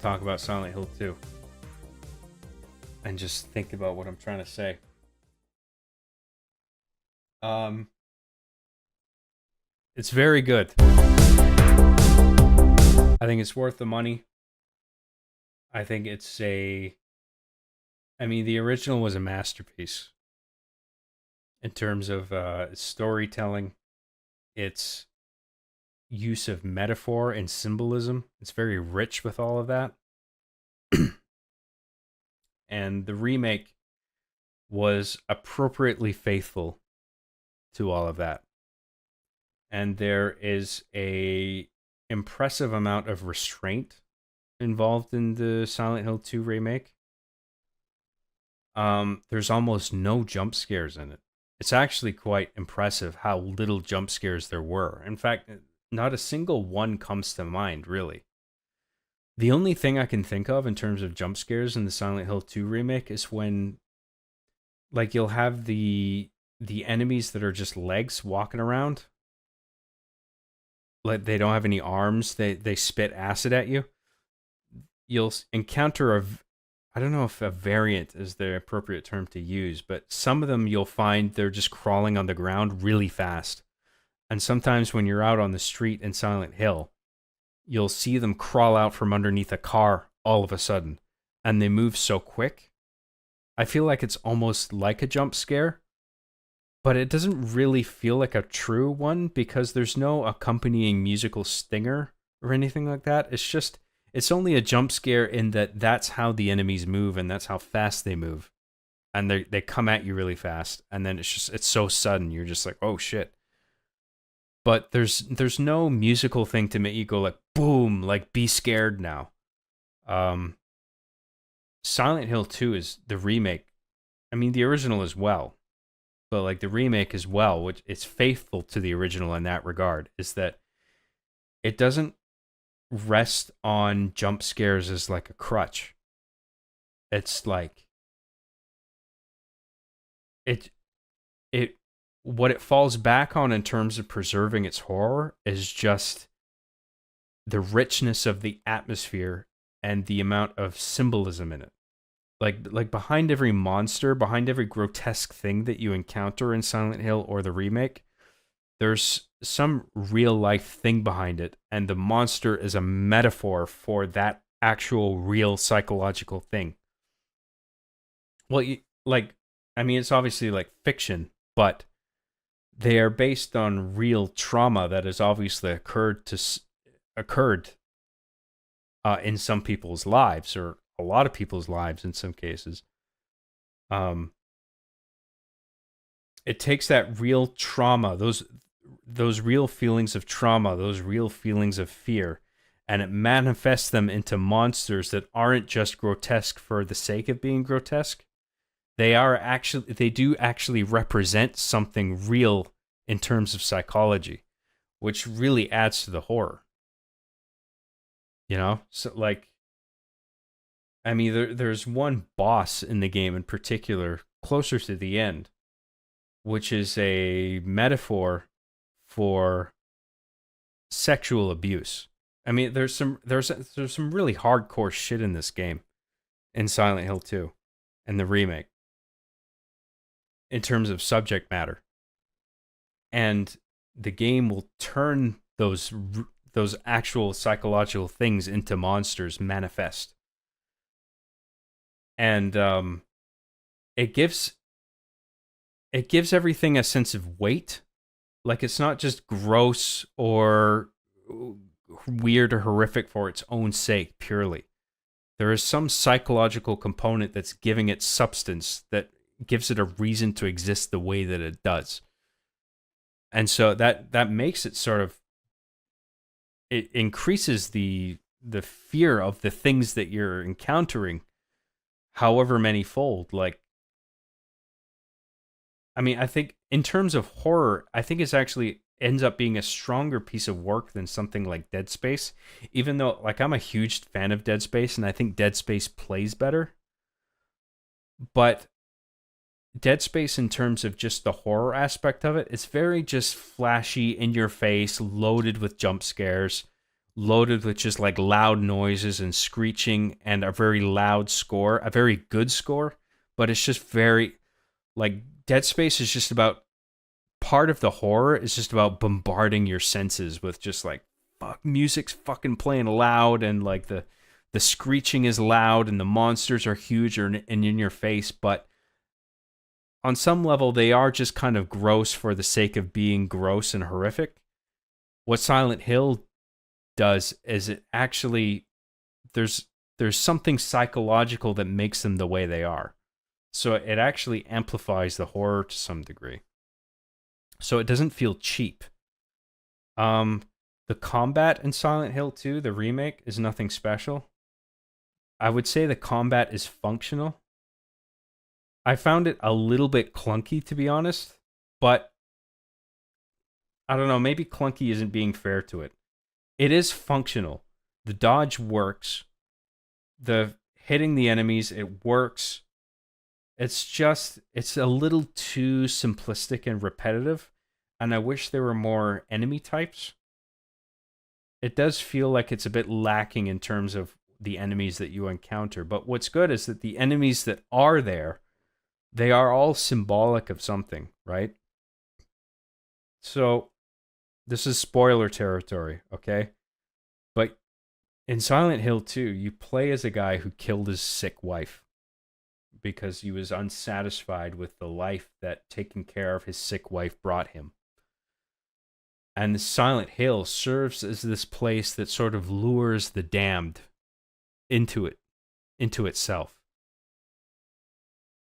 talk about Silent Hill 2 and just think about what I'm trying to say. Um, it's very good. I think it's worth the money. I think it's the original was a masterpiece in terms of storytelling, its use of metaphor and symbolism. It's very rich with all of that. And the remake was appropriately faithful to all of that. And there is a impressive amount of restraint involved in the Silent Hill 2 remake. There's almost no jump scares in it. It's actually quite impressive how little jump scares there were. In fact, not a single one comes to mind, really. The only thing I can think of in terms of jump scares in the Silent Hill 2 remake is when, like, you'll have the enemies that are just legs walking around. Like, they don't have any arms. They spit acid at you. You'll encounter I don't know if a variant is the appropriate term to use, but some of them you'll find they're just crawling on the ground really fast. And sometimes when you're out on the street in Silent Hill, you'll see them crawl out from underneath a car all of a sudden, and they move so quick. I feel like it's almost like a jump scare, but it doesn't really feel like a true one because there's no accompanying musical stinger or anything like that. It's only a jump scare in that that's how the enemies move and that's how fast they move. And they come at you really fast, and then it's so sudden, you're just like, oh shit. But there's no musical thing to make you go like boom, like be scared now. Silent Hill 2 is the remake. I mean, the original as well, but like the remake as well, which is faithful to the original in that regard, is that it doesn't rest on jump scares as like a crutch. It's like it what it falls back on in terms of preserving its horror is just the richness of the atmosphere and the amount of symbolism in it. Like behind every monster, behind every grotesque thing that you encounter in Silent Hill or the remake, there's some real life thing behind it, and the monster is a metaphor for that actual real psychological thing. Well, it's obviously like fiction, but they are based on real trauma that has obviously occurred in some people's lives, or a lot of people's lives in some cases. It takes that real trauma, those real feelings of trauma, those real feelings of fear, and it manifests them into monsters that aren't just grotesque for the sake of being grotesque. They do actually represent something real in terms of psychology, which really adds to the horror. You know? So like, I mean, there's one boss in the game in particular, closer to the end, which is a metaphor for sexual abuse. I mean, there's some really hardcore shit in this game, in Silent Hill 2 and the remake, in terms of subject matter. And the game will turn those actual psychological things into monsters manifest. And it gives everything a sense of weight. Like, it's not just gross or weird or horrific for its own sake purely. There is some psychological component that's giving it substance, that gives it a reason to exist the way that it does. And so that makes it sort of, it increases the fear of the things that you're encountering however many fold. Like, I mean, I think in terms of horror, I think it's actually ends up being a stronger piece of work than something like Dead Space, even though, like, I'm a huge fan of Dead Space and I think Dead Space plays better. But Dead Space, in terms of just the horror aspect of it, it's very just flashy, in your face, loaded with jump scares, loaded with just like loud noises and screeching and a very loud score, a very good score, but it's just very like Dead Space is just about part of the horror is just about bombarding your senses with just like fuck music's fucking playing loud and like the screeching is loud and the monsters are huge and in your face, but on some level they are just kind of gross for the sake of being gross and horrific. What Silent Hill does is it actually there's there's something psychological that makes them the way they are. So it actually amplifies the horror to some degree. So it doesn't feel cheap. Um the combat in Silent Hill 2, the remake, is nothing special. I would say the combat is functional. I found it a little bit clunky, to be honest, but I don't know, maybe clunky isn't being fair to it. It is functional. The dodge works. The hitting the enemies, it works. It's a little too simplistic and repetitive, and I wish there were more enemy types. It does feel like it's a bit lacking in terms of the enemies that you encounter, but what's good is that the enemies that are there, they are all symbolic of something, right? So, this is spoiler territory, okay? But in Silent Hill 2, you play as a guy who killed his sick wife because he was unsatisfied with the life that taking care of his sick wife brought him. And the Silent Hill serves as this place that sort of lures the damned into it, into itself.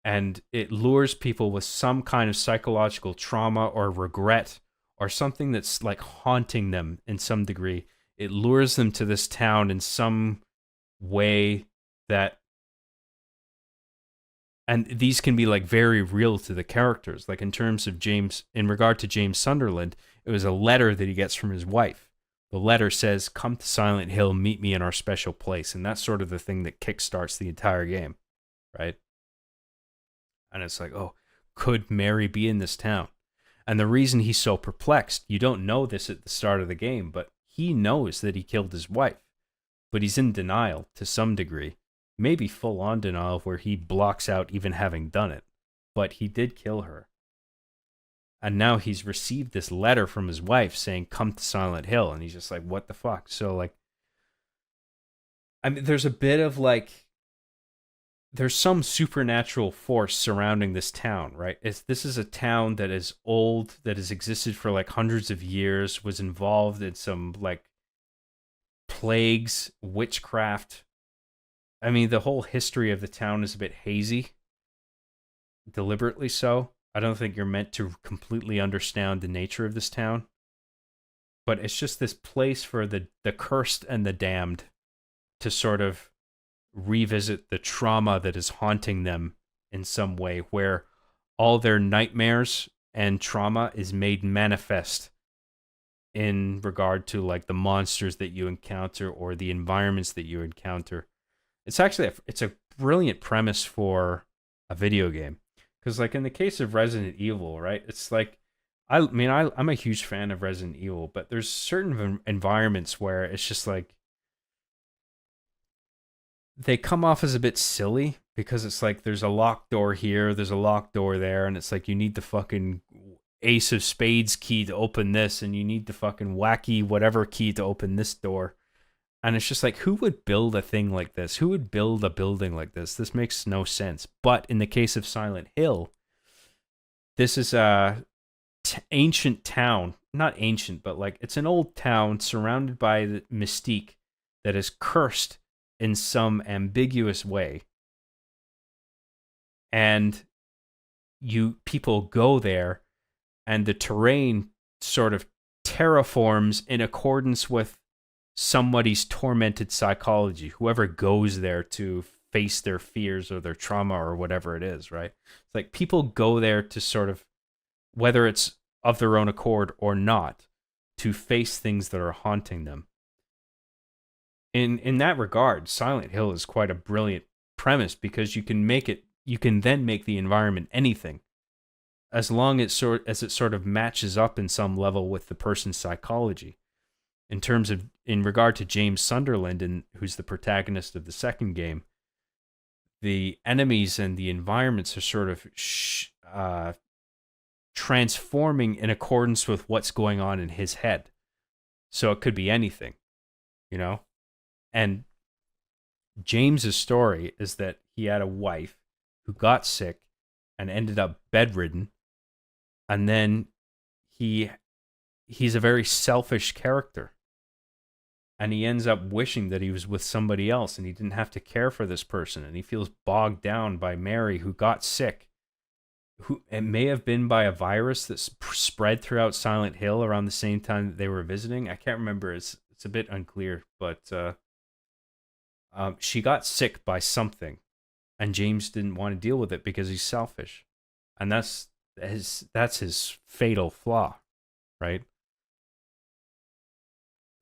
And it lures people with some kind of psychological trauma or regret or something that's like haunting them in some degree. It lures them to this town in some way that, and these can be like very real to the characters. Like in terms of James, in regard to James Sunderland, it was a letter that he gets from his wife. The letter says, "Come to Silent Hill, meet me in our special place." And that's sort of the thing that kickstarts the entire game, right? And it's like, oh, could Mary be in this town? And the reason he's so perplexed, you don't know this at the start of the game, but he knows that he killed his wife. But he's in denial to some degree. Maybe full on denial where he blocks out even having done it. But he did kill her. And now he's received this letter from his wife saying, "Come to Silent Hill." And he's just like, what the fuck? So, like, I mean, there's a bit of like, there's some supernatural force surrounding this town, right? This is a town that is old, that has existed for like hundreds of years, was involved in some like plagues, witchcraft. I mean, the whole history of the town is a bit hazy, deliberately so. I don't think you're meant to completely understand the nature of this town, but it's just this place for the cursed and the damned to sort of revisit the trauma that is haunting them in some way, where all their nightmares and trauma is made manifest in regard to like the monsters that you encounter or the environments that you encounter. It's actually it's a brilliant premise for a video game, because like in the case of Resident Evil, right, it's like I mean I'm a huge fan of Resident Evil, but there's certain environments where it's just like they come off as a bit silly, because it's like there's a locked door here, there's a locked door there, and it's like you need the fucking ace of spades key to open this, and you need the fucking wacky whatever key to open this door. And it's just like, who would build a thing like this? Who would build a building like this? This makes no sense. But in the case of Silent Hill, this is a ancient town. Not ancient, but like it's an old town surrounded by the mystique that is cursed in some ambiguous way. And people go there, and the terrain sort of terraforms in accordance with somebody's tormented psychology, whoever goes there to face their fears or their trauma or whatever it is, right? It's like people go there to sort of, whether it's of their own accord or not, to face things that are haunting them. In that regard, Silent Hill is quite a brilliant premise, because you can then make the environment anything, as long as it sort of matches up in some level with the person's psychology. in regard to James Sunderland, and who's the protagonist of the second game, the enemies and the environments are sort of transforming in accordance with what's going on in his head. So it could be anything, you know? And James's story is that he had a wife who got sick and ended up bedridden, and then he's a very selfish character. And he ends up wishing that he was with somebody else and he didn't have to care for this person. And he feels bogged down by Mary, who got sick. Who it may have been by a virus that spread throughout Silent Hill around the same time that they were visiting. I can't remember. It's a bit unclear, but she got sick by something, and James didn't want to deal with it because he's selfish, and that's his fatal flaw, right?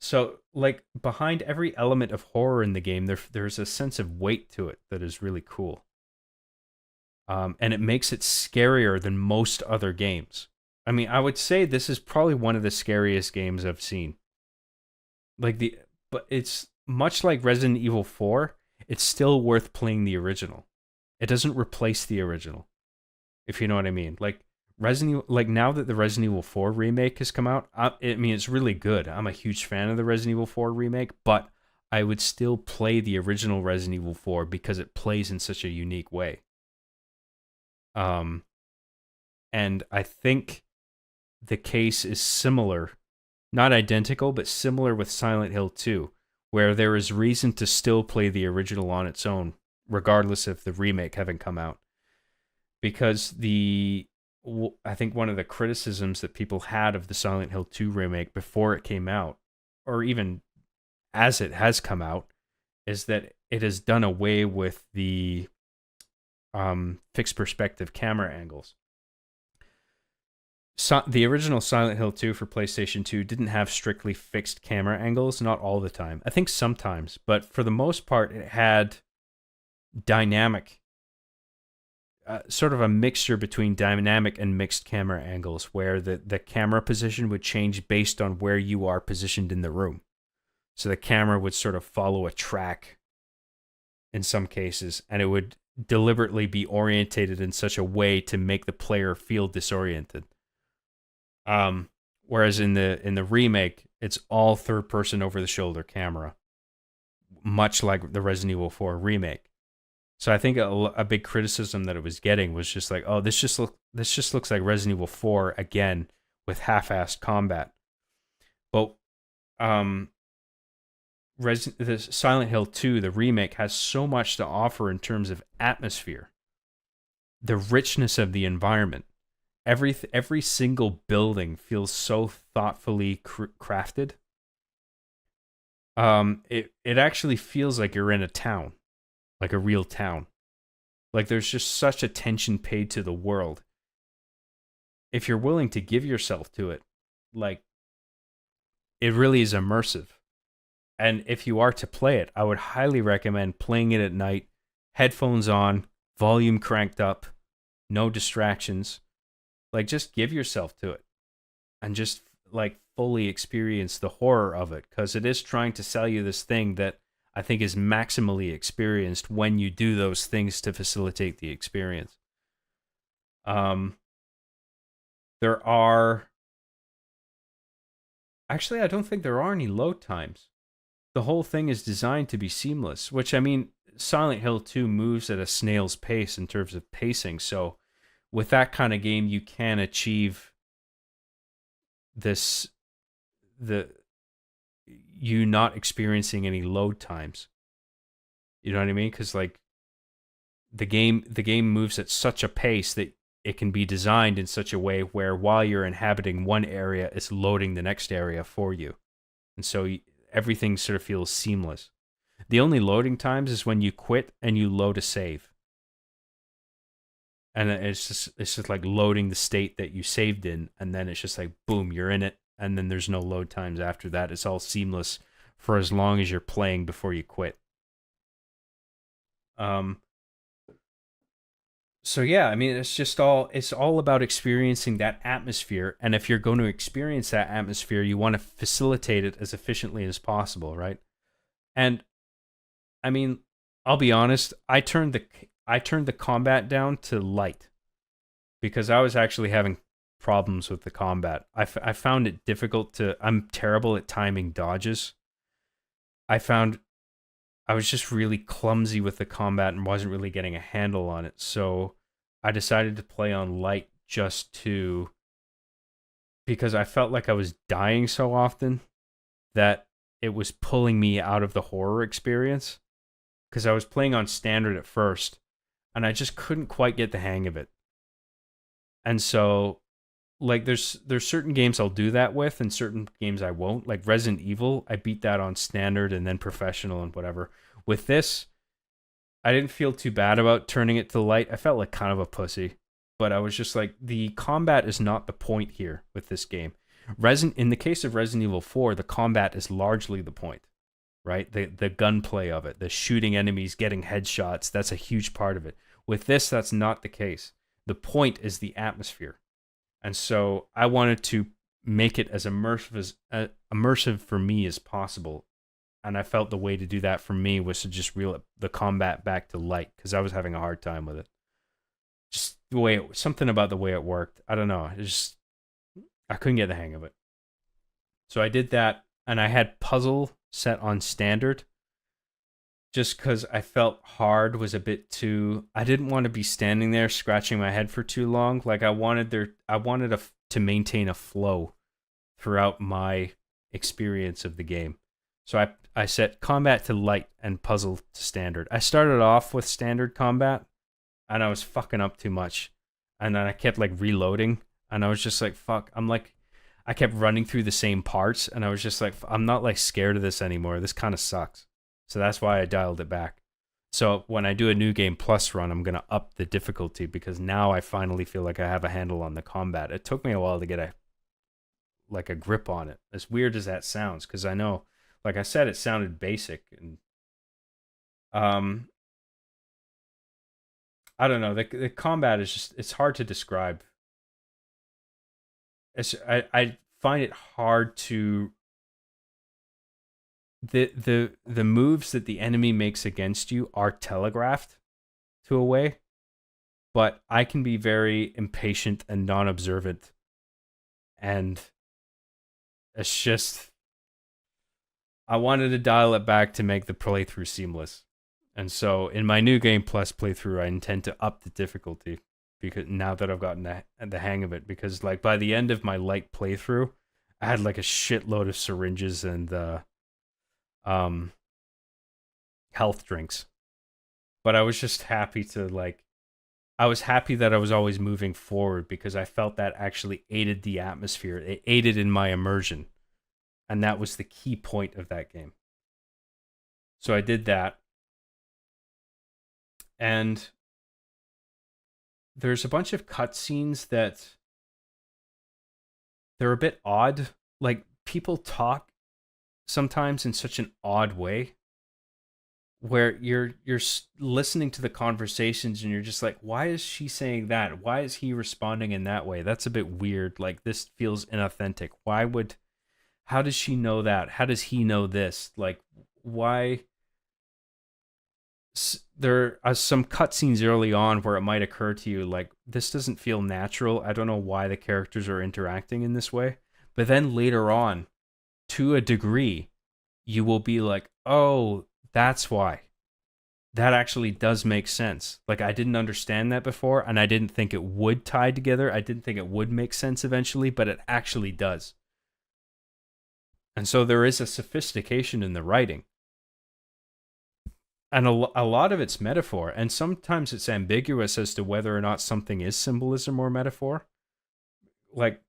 So, like, behind every element of horror in the game, there's a sense of weight to it that is really cool. And it makes it scarier than most other games. I mean, I would say this is probably one of the scariest games I've seen. But it's much like Resident Evil 4. It's still worth playing the original. It doesn't replace the original, if you know what I mean. Like now that the Resident Evil 4 remake has come out, I mean, it's really good. I'm a huge fan of the Resident Evil 4 remake, but I would still play the original Resident Evil 4 because it plays in such a unique way. And I think the case is similar, not identical, but similar with Silent Hill 2, where there is reason to still play the original on its own, regardless of the remake having come out. Because I think one of the criticisms that people had of the Silent Hill 2 remake before it came out, or even as it has come out, is that it has done away with the fixed perspective camera angles. So, the original Silent Hill 2 for PlayStation 2 didn't have strictly fixed camera angles, not all the time. I think sometimes, but for the most part, it had dynamic, sort of a mixture between dynamic and mixed camera angles, where the camera position would change based on where you are positioned in the room. So the camera would sort of follow a track in some cases, and it would deliberately be orientated in such a way to make the player feel disoriented. Whereas in the remake, it's all third person over the shoulder camera, much like the Resident Evil 4 remake. So I think a big criticism that it was getting was just like, oh, this just looks like Resident Evil 4 again with half-assed combat. But the Silent Hill 2, the remake, has so much to offer in terms of atmosphere, the richness of the environment. Every single building feels so thoughtfully crafted. It actually feels like you're in a town, like a real town. Like there's just such attention paid to the world. If you're willing to give yourself to it, like, it really is immersive. And if you are to play it, I would highly recommend playing it at night, headphones on, volume cranked up, no distractions. Like, just give yourself to it and just, like, fully experience the horror of it, because it is trying to sell you this thing that I think is maximally experienced when you do those things to facilitate the experience. There are... Actually, I don't think there are any load times. The whole thing is designed to be seamless, which, I mean, Silent Hill 2 moves at a snail's pace in terms of pacing, so with that kind of game, you can achieve you not experiencing any load times. You know what I mean? Because, like, the game moves at such a pace that it can be designed in such a way where while you're inhabiting one area, it's loading the next area for you. And so everything sort of feels seamless. The only loading times is when you quit and you load a save. And it's just like loading the state that you saved in, and then it's just like, boom, you're in it, and then there's no load times after that. It's all seamless for as long as you're playing before you quit. So yeah, I mean, it's all about experiencing that atmosphere, and if you're going to experience that atmosphere, you want to facilitate it as efficiently as possible, right? And I mean, I'll be honest, I turned the combat down to light because I was actually having problems with the combat. I found it difficult to. I'm terrible at timing dodges. I found I was just really clumsy with the combat and wasn't really getting a handle on it. So I decided to play on light just to because I felt like I was dying so often that it was pulling me out of the horror experience because I was playing on standard at first and I just couldn't quite get the hang of it. And so like there's certain games I'll do that with and certain games I won't. Like Resident Evil, I beat that on standard and then professional and whatever. With this, I didn't feel too bad about turning it to light. I felt like kind of a pussy, but I was just like, the combat is not the point here with this game. In the case of Resident Evil 4, the combat is largely the point, right? The gunplay of it, the shooting enemies, getting headshots, that's a huge part of it. With this, that's not the case. The point is the atmosphere. And so I wanted to make it as immersive for me as possible, and I felt the way to do that for me was to just reel the combat back to light because I was having a hard time with it. Just something about the way it worked. I don't know. I couldn't get the hang of it. So I did that, and I had puzzle set on standard just because I felt hard was a bit too. I didn't want to be standing there scratching my head for too long. Like I wanted to maintain a flow throughout my experience of the game. So I set combat to light and puzzle to standard. I started off with standard combat and I was fucking up too much. And then I kept like reloading and I was just like, fuck. I kept running through the same parts and I was just like, I'm not like scared of this anymore. This kind of sucks. So that's why I dialed it back. So when I do a new game plus run, I'm going to up the difficulty because now I finally feel like I have a handle on the combat. It took me a while to get a grip on it. As weird as that sounds, because I know, like I said, it sounded basic and um, I don't know. The combat is just it's hard to describe. I find it hard to the moves that the enemy makes against you are telegraphed to a way, but I can be very impatient and non-observant, and it's just I wanted to dial it back to make the playthrough seamless. And so in my new game plus playthrough, I intend to up the difficulty because now that I've gotten the hang of it. Because like by the end of my light playthrough, I had like a shitload of syringes and um health drinks. But I was just happy to like I was happy that I was always moving forward because I felt that actually aided the atmosphere. It aided in my immersion, and that was the key point of that game. So I did that, and there's a bunch of cutscenes that they're a bit odd. Like people talk sometimes in such an odd way where you're listening to the conversations and you're just like, why is she saying that? Why is he responding in that way? That's a bit weird. Like this feels inauthentic. How does she know that? How does he know this? Like why there are some cutscenes early on where it might occur to you like this doesn't feel natural. I don't know why the characters are interacting in this way. But then later on, to a degree, you will be like, "Oh, that's why." That actually does make sense. Like I didn't understand that before and I didn't think it would tie together. I didn't think it would make sense eventually, but it actually does. And so there is a sophistication in the writing and a lot of it's metaphor and sometimes it's ambiguous as to whether or not something is symbolism or metaphor like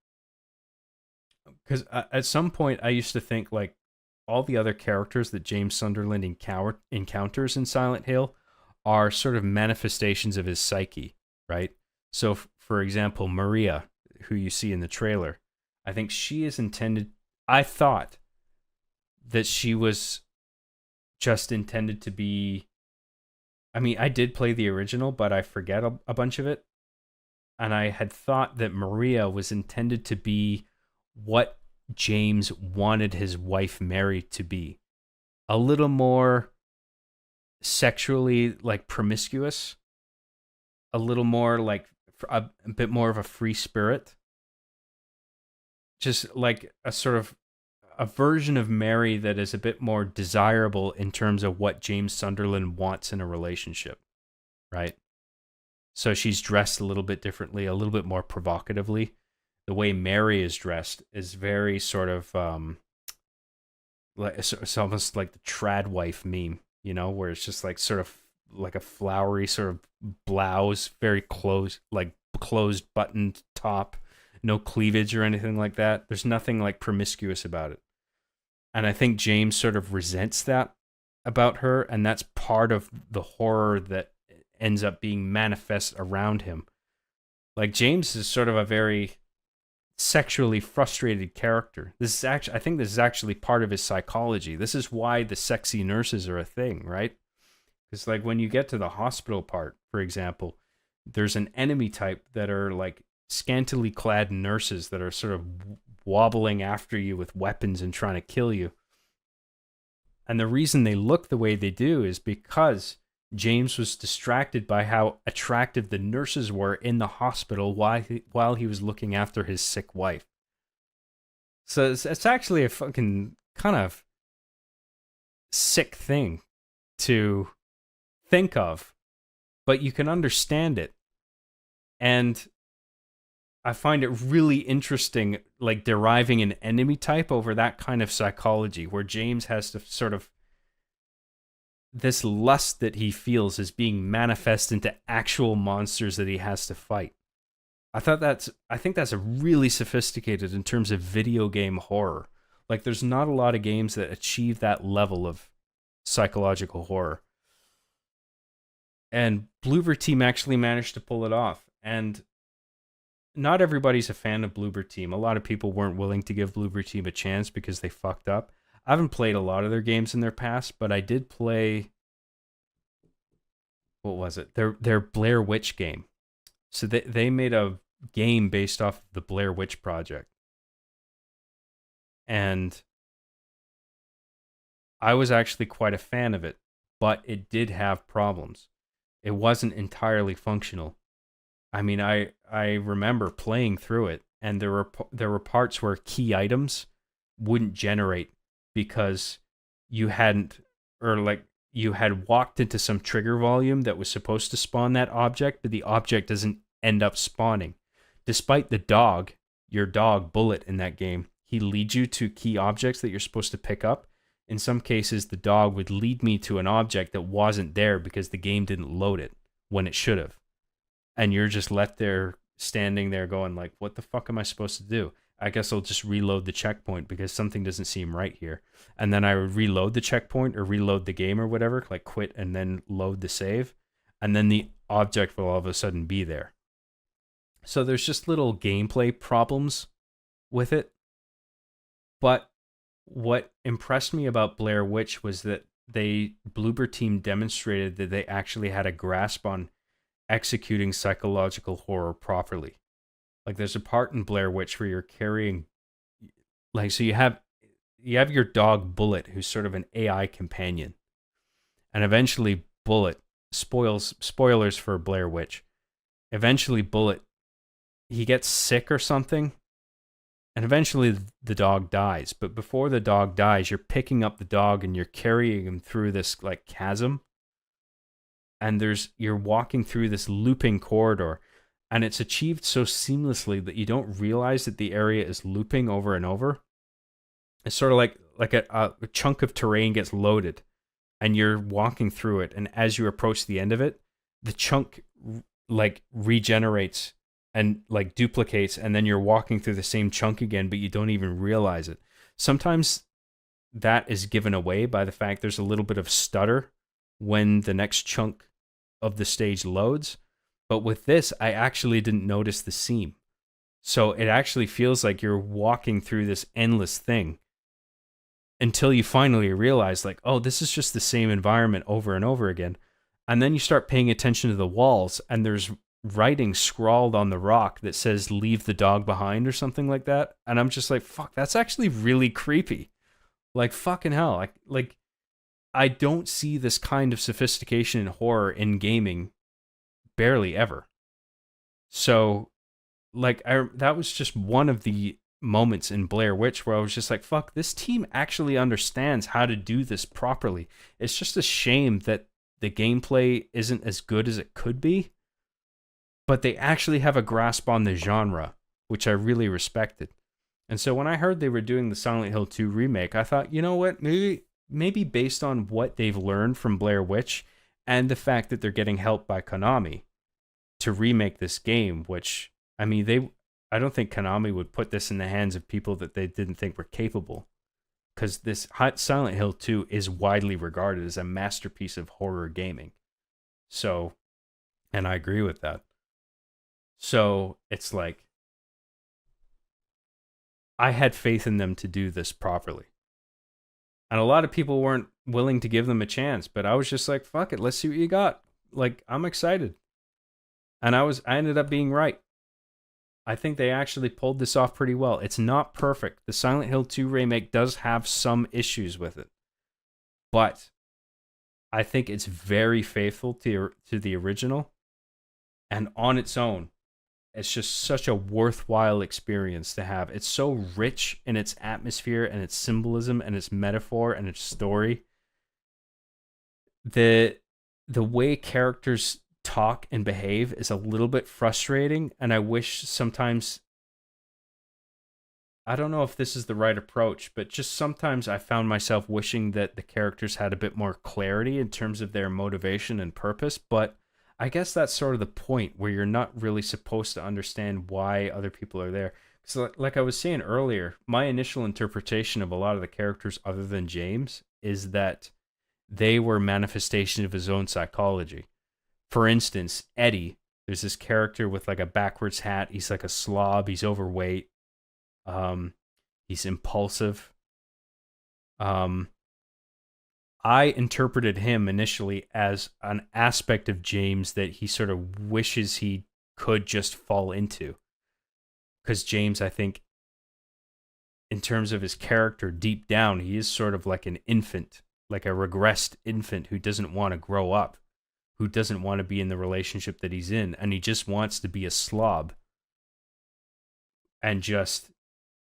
because at some point I used to think like all the other characters that James Sunderland encounters in Silent Hill are sort of manifestations of his psyche, right? So for example, Maria, who you see in the trailer, I think she is intended I thought that she was just intended to be I mean, I did play the original, but I forget a bunch of it. And I had thought that Maria was intended to be what James wanted his wife Mary to be. A little more sexually like promiscuous, a little more like a bit more of a free spirit. Just like a sort of a version of Mary that is a bit more desirable in terms of what James Sunderland wants in a relationship, right? So she's dressed a little bit differently, a little bit more provocatively. The way Mary is dressed is very sort of like it's almost like the trad wife meme, where it's just like sort of like a flowery sort of blouse, very closed, like closed buttoned top, no cleavage or anything like that. There's nothing like promiscuous about it. And I think James sort of resents that about her, and that's part of the horror that ends up being manifest around him. Like James is sort of a very sexually frustrated character. I think this is actually part of his psychology. This is why the sexy nurses are a thing, right? Because like when you get to the hospital part, for example, there's an enemy type that are like scantily clad nurses that are sort of wobbling after you with weapons and trying to kill you. And the reason they look the way they do is because James was distracted by how attractive the nurses were in the hospital while he was looking after his sick wife. So it's actually a fucking kind of sick thing to think of, but you can understand it. And I find it really interesting, like deriving an enemy type over that kind of psychology, where James has to sort of this lust that he feels is being manifest into actual monsters that he has to fight. I think that's a really sophisticated in terms of video game horror. Like there's not a lot of games that achieve that level of psychological horror. And Bloober Team actually managed to pull it off. And not everybody's a fan of Bloober Team. A lot of people weren't willing to give Bloober Team a chance because they fucked up. I haven't played a lot of their games in their past, but I did play, what was it? Their Blair Witch game. So they made a game based off the Blair Witch Project. And I was actually quite a fan of it, but it did have problems. It wasn't entirely functional. I mean, I remember playing through it, and there were parts where key items wouldn't generate because you hadn't, or like you had walked into some trigger volume that was supposed to spawn that object, but the object doesn't end up spawning. Despite your dog Bullet in that game, he leads you to key objects that you're supposed to pick up. In some cases, the dog would lead me to an object that wasn't there because the game didn't load it when it should have. And you're just left there standing there going like, what the fuck am I supposed to do? I guess I'll just reload the checkpoint because something doesn't seem right here. And then I would reload the checkpoint or reload the game or whatever, like quit and then load the save. And then the object will all of a sudden be there. So there's just little gameplay problems with it. But what impressed me about Blair Witch was that Bloober Team demonstrated that they actually had a grasp on executing psychological horror properly. Like there's a part in Blair Witch where you're carrying, like, so you have your dog Bullet, who's sort of an AI companion, and eventually Bullet spoilers for Blair Witch. Eventually Bullet, he gets sick or something, and eventually the dog dies. But before the dog dies, you're picking up the dog and you're carrying him through this like chasm. And you're walking through this looping corridor, and it's achieved so seamlessly that you don't realize that the area is looping over and over. It's sort of like a chunk of terrain gets loaded, and you're walking through it, and as you approach the end of it, the chunk like regenerates and like duplicates, and then you're walking through the same chunk again, but you don't even realize it. Sometimes that is given away by the fact there's a little bit of stutter when the next chunk of the stage loads. But with this, I actually didn't notice the seam. So it actually feels like you're walking through this endless thing until you finally realize like, oh, this is just the same environment over and over again. And then you start paying attention to the walls, and there's writing scrawled on the rock that says "Leave the dog behind" or something like that. And I'm just like, fuck, that's actually really creepy. Like fucking hell. Like I don't see this kind of sophistication in horror in gaming barely ever. So like that was just one of the moments in Blair Witch where I was just like, fuck, this team actually understands how to do this properly. It's just a shame that the gameplay isn't as good as it could be, but they actually have a grasp on the genre, which I really respected. And so when I heard they were doing the Silent Hill 2 remake, I thought, you know what, maybe based on what they've learned from Blair Witch and the fact that they're getting help by Konami to remake this game, which I mean, I don't think Konami would put this in the hands of people that they didn't think were capable, because this Silent Hill 2 is widely regarded as a masterpiece of horror gaming. So, and I agree with that. So it's like, I had faith in them to do this properly. And a lot of people weren't willing to give them a chance, but I was just like, fuck it, let's see what you got. Like, I'm excited. And I ended up being right. I think they actually pulled this off pretty well. It's not perfect. The Silent Hill 2 remake does have some issues with it. But I think it's very faithful to the original. And on its own, it's just such a worthwhile experience to have. It's so rich in its atmosphere and its symbolism and its metaphor and its story. The way characters talk and behave is a little bit frustrating, and I wish sometimes, I don't know if this is the right approach, but just sometimes I found myself wishing that the characters had a bit more clarity in terms of their motivation and purpose. But I guess that's sort of the point, where you're not really supposed to understand why other people are there. So like I was saying earlier, my initial interpretation of a lot of the characters other than James is that they were manifestation of his own psychology. For instance, Eddie, there's this character with like a backwards hat. He's like a slob. He's overweight. He's impulsive. I interpreted him initially as an aspect of James that he sort of wishes he could just fall into. Because James, I think, in terms of his character, deep down, he is sort of like an infant, like a regressed infant who doesn't want to grow up, who doesn't want to be in the relationship that he's in, and he just wants to be a slob and just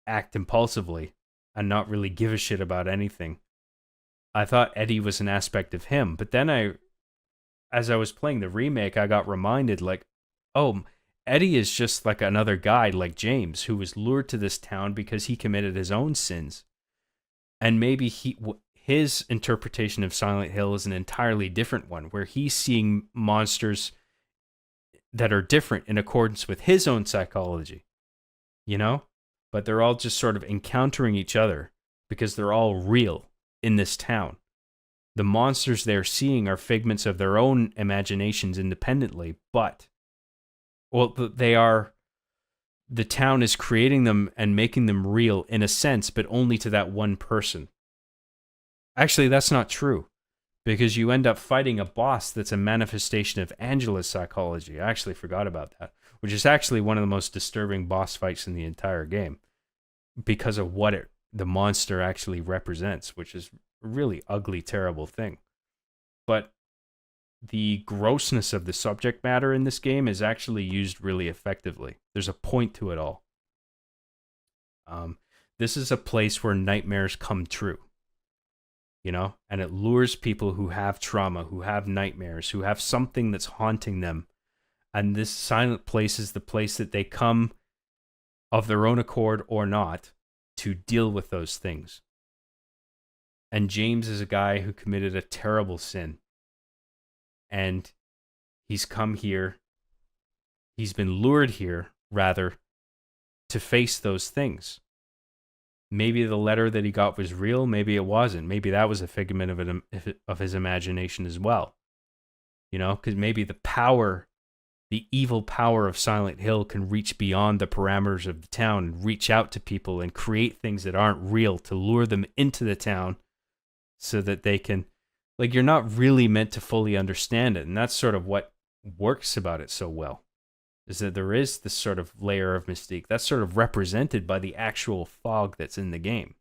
act impulsively and not really give a shit about anything. I thought Eddie was an aspect of him, but then as I was playing the remake, I got reminded, like, oh, Eddie is just like another guy like James who was lured to this town because he committed his own sins. And maybe his interpretation of Silent Hill is an entirely different one, where he's seeing monsters that are different in accordance with his own psychology, you know? But they're all just sort of encountering each other because they're all real in this town. The monsters they're seeing are figments of their own imaginations independently, but, well, the town is creating them and making them real in a sense, but only to that one person. Actually, that's not true, because you end up fighting a boss that's a manifestation of Angela's psychology. I actually forgot about that, which is actually one of the most disturbing boss fights in the entire game, because of what the monster actually represents, which is a really ugly, terrible thing. But the grossness of the subject matter in this game is actually used really effectively. There's a point to it all. This is a place where nightmares come true. You know, and it lures people who have trauma, who have nightmares, who have something that's haunting them. And this silent place is the place that they come of their own accord or not to deal with those things. And James is a guy who committed a terrible sin. And he's come here, he's been lured here, rather, to face those things. Maybe the letter that he got was real, maybe it wasn't. Maybe that was a figment of his imagination as well. You know, because maybe the evil power of Silent Hill can reach beyond the parameters of the town and reach out to people and create things that aren't real to lure them into the town so that they can Like you're not really meant to fully understand it, and that's sort of what works about it so well. Is that there is this sort of layer of mystique that's sort of represented by the actual fog that's in the game.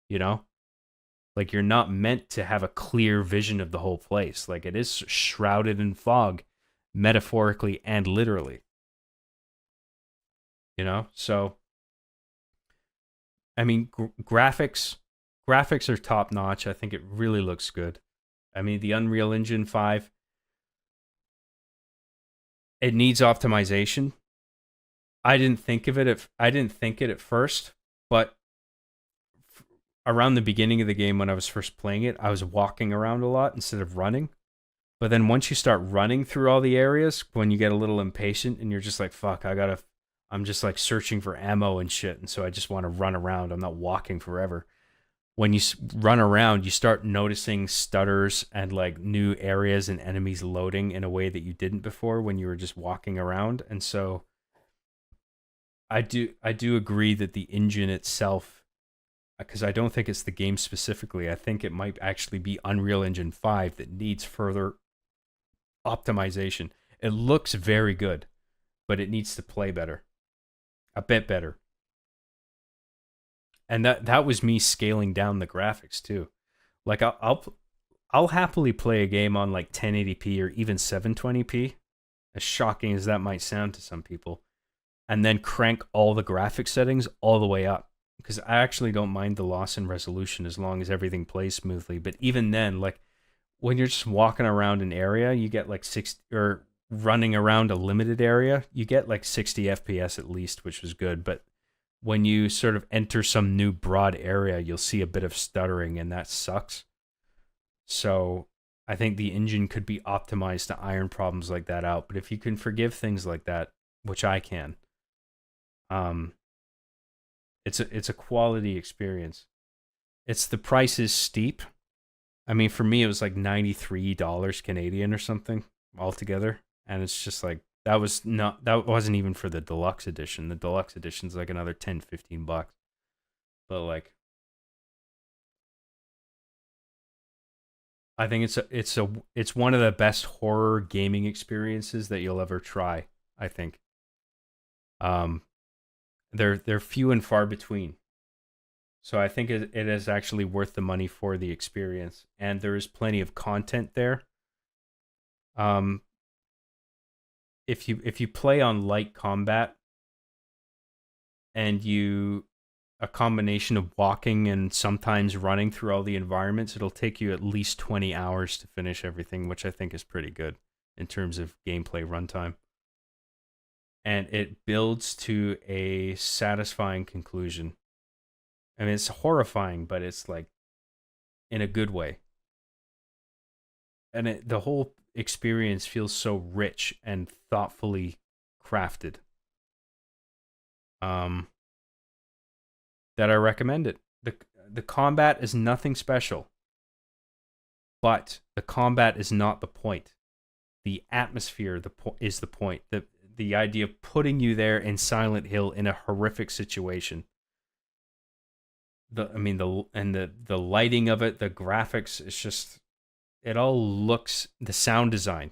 You know, like you're not meant to have a clear vision of the whole place. Like it is shrouded in fog, metaphorically and literally. So I mean, graphics are top notch. I think it really looks good. I mean, the Unreal Engine 5, it needs optimization. I didn't think it at first, but around the beginning of the game when I was first playing it, I was walking around a lot instead of running. But then once you start running through all the areas, when you get a little impatient and you're just like, fuck, I'm just like searching for ammo and shit. And so I just want to run around. I'm not walking forever. When you run around, you start noticing stutters and like new areas and enemies loading in a way that you didn't before when you were just walking around. And so I do agree that the engine itself, because I don't think it's the game specifically. I think it might actually be Unreal Engine 5 that needs further optimization. It looks very good, but it needs to play better, a bit better. And that was me scaling down the graphics too. Like I'll happily play a game on like 1080p or even 720p, as shocking as that might sound to some people, and then crank all the graphic settings all the way up because I actually don't mind the loss in resolution as long as everything plays smoothly. But even then, like when you're just walking around an area, you get like 60, or running around a limited area, you get like 60 FPS at least, which was good. But when you sort of enter some new broad area, you'll see a bit of stuttering, and that sucks. So I think the engine could be optimized to iron problems like that out. But if you can forgive things like that, which I can, um, it's a quality experience. It's the price is steep. I mean, for me, it was like $93 Canadian or something altogether, and it's just like that wasn't even for the deluxe edition. The deluxe edition's like another 10-15 bucks. But like, I think it's one of the best horror gaming experiences that you'll ever try. I think um they're few and far between. So I think it is actually worth the money for the experience, and there is plenty of content there. Um, if you play on light combat and you a combination of walking and sometimes running through all the environments, it'll take you at least 20 hours to finish everything, which I think is pretty good in terms of gameplay runtime. And it builds to a satisfying conclusion. I mean, it's horrifying, but it's like in a good way. And the whole experience feels so rich and thoughtfully crafted. Um, that I recommend it. The combat is nothing special, but the combat is not the point. The atmosphere is the point. The idea of putting you there in Silent Hill in a horrific situation. The lighting of it, the graphics, it's just it all looks, the sound design.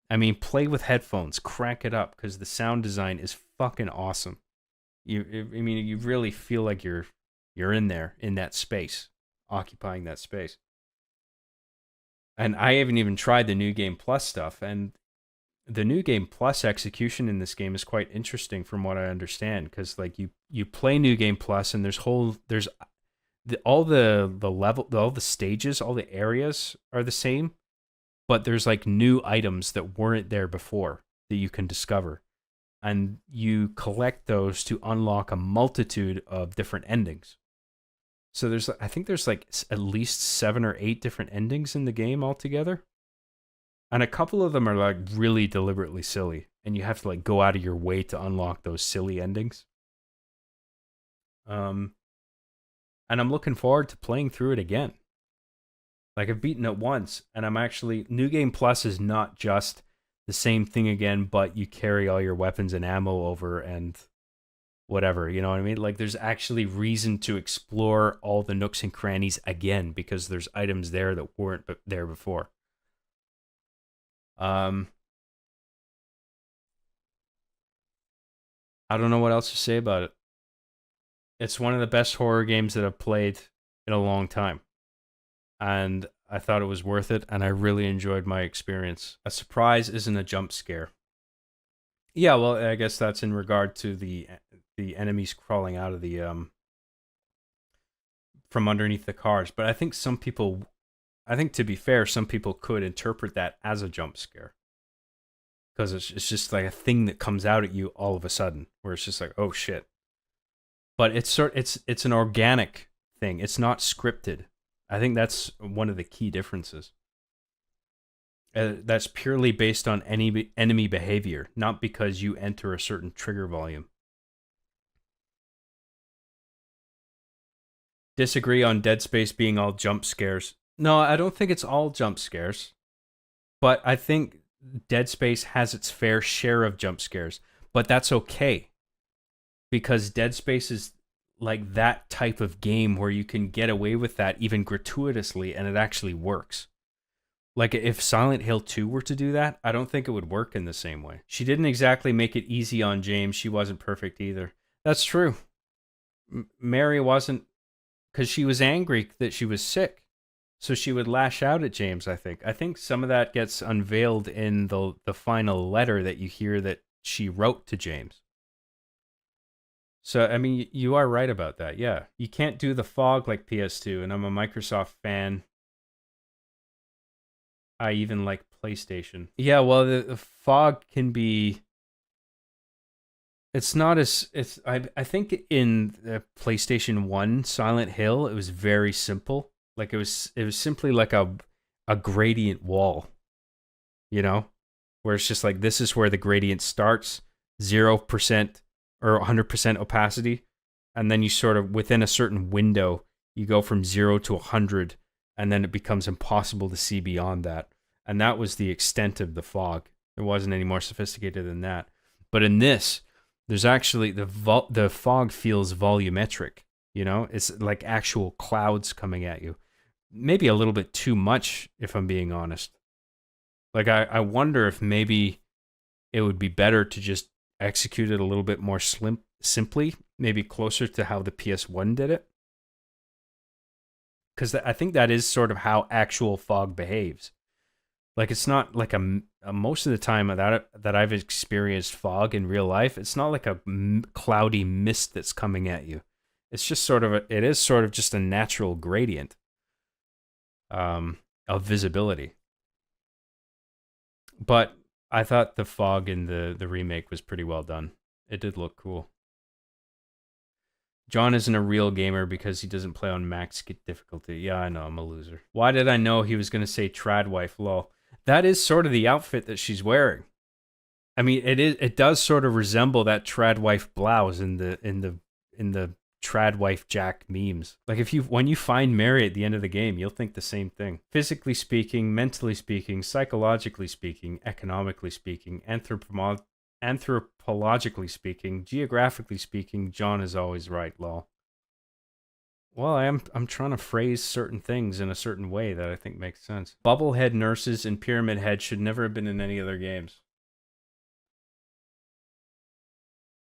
I mean, play with headphones, crank it up because the sound design is fucking awesome. You really feel like you're in there in that space, occupying that space. And I haven't even tried the new game plus stuff, and the new game plus execution in this game is quite interesting from what I understand, because like you play new game plus and there's all the level, all the stages, all the areas are the same, but there's like new items that weren't there before that you can discover, and you collect those to unlock a multitude of different endings. So I think there's like at least 7 or 8 different endings in the game altogether. And a couple of them are like really deliberately silly, and you have to like go out of your way to unlock those silly endings. Um, and I'm looking forward to playing through it again. Like I've beaten it once, and I'm actually New Game Plus is not just the same thing again, but you carry all your weapons and ammo over, and whatever, you know what I mean? Like there's actually reason to explore all the nooks and crannies again because there's items there that weren't there before. Um, I don't know what else to say about it. It's one of the best horror games that I've played in a long time. And I thought it was worth it, and I really enjoyed my experience. A surprise isn't a jump scare. Yeah, well, I guess that's in regard to the enemies crawling out of the from underneath the cars. But I think to be fair, some people could interpret that as a jump scare because it's just like a thing that comes out at you all of a sudden, where it's just like, oh shit. But it's an organic thing. It's not scripted. I think that's one of the key differences. That's purely based on any enemy behavior, not because you enter a certain trigger volume. Disagree on Dead Space being all jump scares. No, I don't think it's all jump scares, but I think Dead Space has its fair share of jump scares, but that's okay because Dead Space is like that type of game where you can get away with that even gratuitously and it actually works. Like if Silent Hill 2 were to do that, I don't think it would work in the same way. She didn't exactly make it easy on James. She wasn't perfect either. That's true. Mary wasn't, because she was angry that she was sick. So she would lash out at James, I think. I think some of that gets unveiled in the final letter that you hear that she wrote to James. So, I mean, you are right about that. Yeah. You can't do the fog like PS2, and I'm a Microsoft fan. I even like PlayStation. Yeah, well, the fog can be. It's not as it's. I think in the PlayStation 1 Silent Hill, it was very simple. Like it was simply like a gradient wall, you know, where it's just like this is where the gradient starts, 0% or 100% opacity, and then you sort of within a certain window, you go from 0 to 100, and then it becomes impossible to see beyond that. And that was the extent of the fog. There wasn't any more sophisticated than that. But in this, there's actually the fog feels volumetric. You know, it's like actual clouds coming at you. Maybe a little bit too much, if I'm being honest. Like I wonder if maybe it would be better to just execute it a little bit more simply, maybe closer to how the PS1 did it. Because I think that is sort of how actual fog behaves. Like it's not like a most of the time that I've experienced fog in real life, it's not like a cloudy mist that's coming at you. It's just sort of it is sort of just a natural gradient of visibility. But I thought the fog in the remake was pretty well done. It did look cool. John isn't a real gamer because he doesn't play on max difficulty. Yeah, I know, I'm a loser. Why did I know he was going to say trad wife, lol? That is sort of the outfit that she's wearing. I mean, it does sort of resemble that trad wife blouse in the trad wife Jack memes. Like when you find Mary at the end of the game, you'll think the same thing. Physically speaking, mentally speaking, psychologically speaking, economically speaking, anthropologically speaking, geographically speaking, John is always right, lol. Well, I'm trying to phrase certain things in a certain way that I think makes sense. Bubblehead nurses and Pyramid Head should never have been in any other games.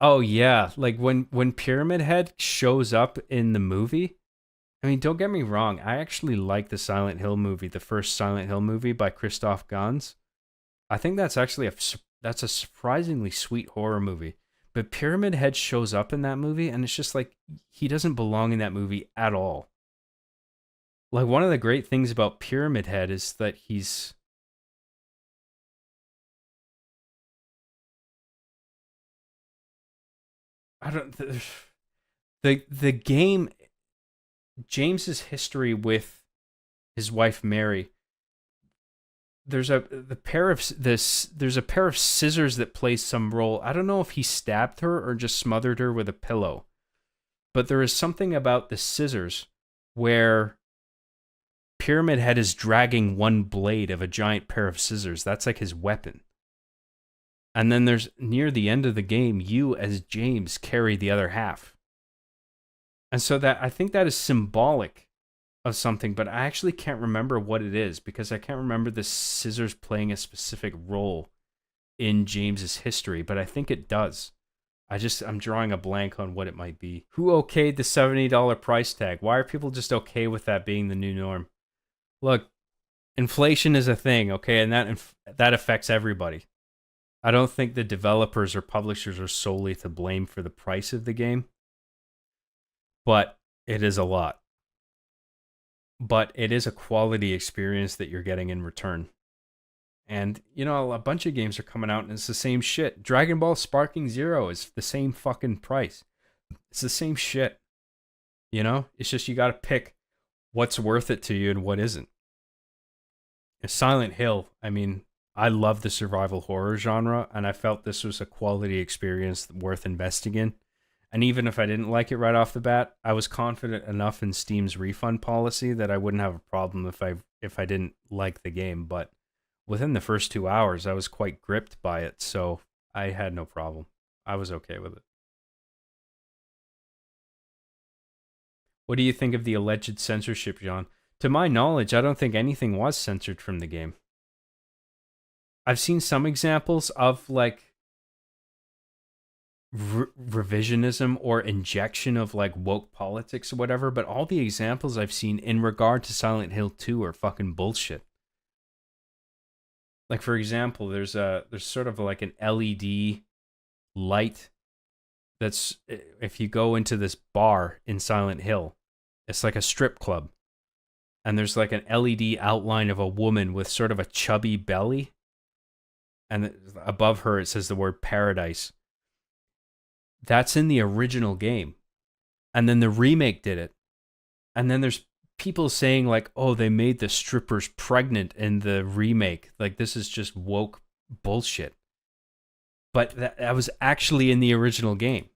Oh yeah, like when Pyramid Head shows up in the movie. I mean, don't get me wrong. I actually like the Silent Hill movie, the first Silent Hill movie by Christoph Gans. I think that's actually that's a surprisingly sweet horror movie. But Pyramid Head shows up in that movie, and it's just like he doesn't belong in that movie at all. Like one of the great things about Pyramid Head is that he's I don't the game James's history with his wife Mary. There's there's a pair of scissors that plays some role. I don't know if he stabbed her or just smothered her with a pillow. But there is something about the scissors where Pyramid Head is dragging one blade of a giant pair of scissors. That's like his weapon. And then there's near the end of the game, you as James carry the other half. And so that I think that is symbolic of something, but I actually can't remember what it is because I can't remember the scissors playing a specific role in James's history, but I think it does. I'm drawing a blank on what it might be. Who okayed the $70 price tag? Why are people just okay with that being the new norm? Look, inflation is a thing, okay, and that affects everybody. I don't think the developers or publishers are solely to blame for the price of the game, but it is a lot. But it is a quality experience that you're getting in return. And, you know, a bunch of games are coming out and it's the same shit. Dragon Ball Sparking Zero is the same fucking price. It's the same shit. You know? It's just you gotta pick what's worth it to you and what isn't. Silent Hill, I mean, I love the survival horror genre, and I felt this was a quality experience worth investing in. And even if I didn't like it right off the bat, I was confident enough in Steam's refund policy that I wouldn't have a problem if I didn't like the game. But within the first 2 hours, I was quite gripped by it, so I had no problem. I was okay with it. What do you think of the alleged censorship, John? To my knowledge, I don't think anything was censored from the game. I've seen some examples of like revisionism or injection of like woke politics or whatever, but all the examples I've seen in regard to Silent Hill 2 are fucking bullshit. Like for example, there's sort of like an LED light that's if you go into this bar in Silent Hill, it's like a strip club. And there's like an LED outline of a woman with sort of a chubby belly. And above her it says the word paradise. That's in the original game. And then the remake did it. And then there's people saying like, oh, they made the strippers pregnant in the remake. Like this is just woke bullshit. But that was actually in the original game.